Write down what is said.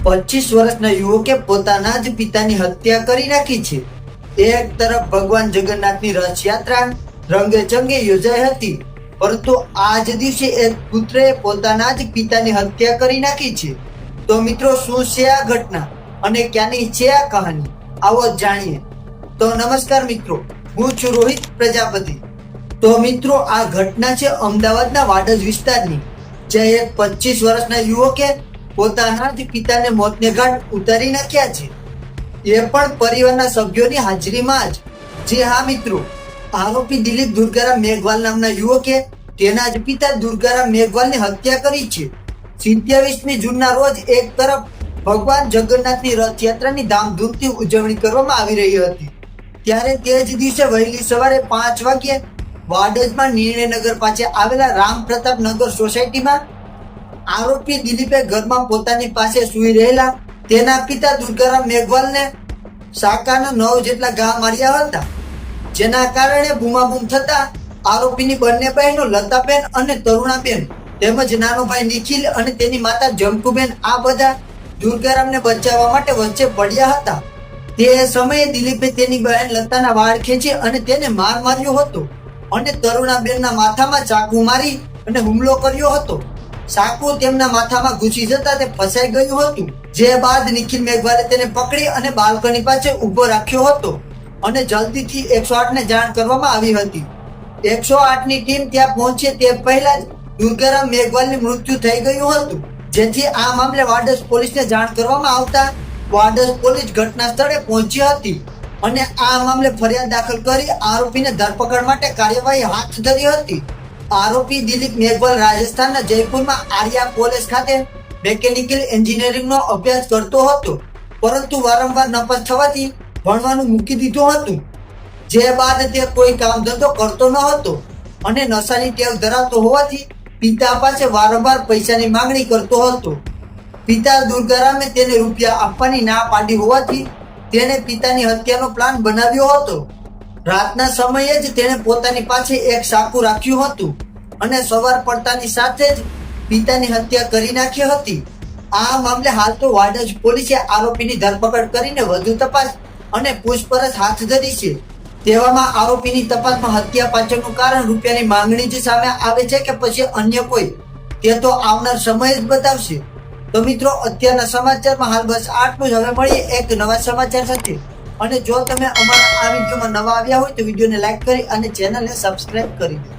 25 વર્ષના યુવકે પોતાના જ પિતાની હત્યા કરી નાખી છે। એક તરફ ભગવાન જગન્નાથની રથયાત્રા રંગે ચંગે યોજાઈ હતી, પરંતુ આ જ દિવસે એક પુત્રએ પોતાના જ પિતાની હત્યા કરી નાખી છે। તો મિત્રો, શું છે આ ઘટના અને ક્યાંની છે આ કહાની, આવો જાણીએ। તો નમસ્કાર મિત્રો, હું છું રોહિત પ્રજાપતિ। તો મિત્રો, આ ઘટના છે અમદાવાદના વાડજ વિસ્તારની, જ્યાં એક 25 વર્ષના યુવકે પોતાના જ પિતાને મોતને ઘાટ ઉતારી નાખ્યા છે, એ પણ પરિવારના સભ્યોની હાજરીમાં જ। જી હા મિત્રો, આરોપી દિલીપ દુર્ગારામ મેઘવાલ નામના યુવકે તેના જ પિતા દુર્ગારામ મેઘવાલની હત્યા કરી છે। 27મી જૂનના રોજ એક તરફ ભગવાન જગન્નાથની રથયાત્રાની ધામધૂમથી ઉજવણી કરવામાં આવી રહી હતી, ત્યારે તે જ દિવસે વહેલી સવારે 5 વાગ્યે વાડજમાં નિર્ણયનગર પાસે આવેલા રામ પ્રતાપ નગર સોસાયટીમાં આરોપી દિલીપે ઘરમાં પોતાની પાસે સૂઈ રહેલા તેના પિતા દુર્ગારામ મેઘવાલને સાકાના 9 જેટલા ઘા માર્યા હતા, જેના કારણે બૂમાબૂમ થતા આરોપીની બંને બહેનો લતાબેન અને તરુણાબેન તેમજ નાનો ભાઈ નિખિલ અને તેની માતા જમકુબેન આ બધા દુર્ગારામને બચાવવા માટે વચ્ચે પડ્યા હતા। તે સમયે દિલીપે તેની બહેન લતાના વાળ ખેંચી અને તેને માર માર્યો હતો અને તરુણાબેનના માથામાં ચાકુ મારી અને હુમલો કર્યો હતો। ચાકુ તેમના માથામાં ઘૂસી જતા તે ફસાઈ ગયું હતું, જે બાદ નિખિલ મેઘવાલે તેને પકડી અને બાલ્કની પાસે ઉભો રાખ્યો હતો અને જલ્દીથી 108ને જાણ કરવામાં આવી હતી। 108ની ટીમ ત્યાં પહોંચે તે પહેલા જ દુર્ગારામ મેઘવાલનું મૃત્યુ થઈ ગયું હતું, જેથી આ મામલે વાડજ પોલીસને જાણ કરવામાં આવતા વાડજ પોલીસ ઘટના સ્થળે પહોંચી હતી અને આ મામલે ફરિયાદ દાખલ કરી આરોપીને ધરપકડ માટે કાર્યવાહી હાથ ધરી હતી। આરોપી દિલીપ મેઘવાલ રાજસ્થાનના જયપુરમાં આર્યા કોલેજ ખાતે મેકેનિકલ એન્જિનિયરિંગનો અભ્યાસ કરતો હતો, પરંતુ વારંવાર નપાસ થવાથી ભણવાનું મૂકી દીધું હતું, જે બાદ તે કોઈ કામ ધંધો કરતો ન હતો અને નશાની ટેવ ધરાવતો હોવાથી પિતા પાસે વારંવાર પૈસાની માંગણી કરતો હતો। પિતા દુર્ગારામે તેને રૂપિયા આપવાની ના પાડી હોવાથી તેણે પિતાની હત્યાનો પ્લાન બનાવ્યો હતો। રાતના સમયે જ તેણે પોતાની પાસે એક ચાકુ રાખ્યું હતું અને સવાર પડતાની સાથે જ પિતાની હત્યા કરી નાખી હતી। આ મામલે હાલ તો વાડજ પોલીસે આરોપીની ધરપકડ કરીને વધુ તપાસ અને પૂછપરછ હાથ ધરી છે। તેવામાં આરોપીની તપાસમાં હત્યા પાછળનું કારણ રૂપિયાની માંગણી જ સામે આવે છે કે પછી અન્ય કોઈ, તે તો આવનાર સમય જ બતાવશે। તો મિત્રો, અત્યારના સમાચારમાં હાલ બસ આટલું જ। હવે મળીએ એક નવા સમાચાર સાથે, અને જો તમે અમારા આ વિડીયોમાં નવા આવ્યા હોય તો વિડીયોને લાઈક કરી અને ચેનલને સબસ્ક્રાઇબ કરી દો।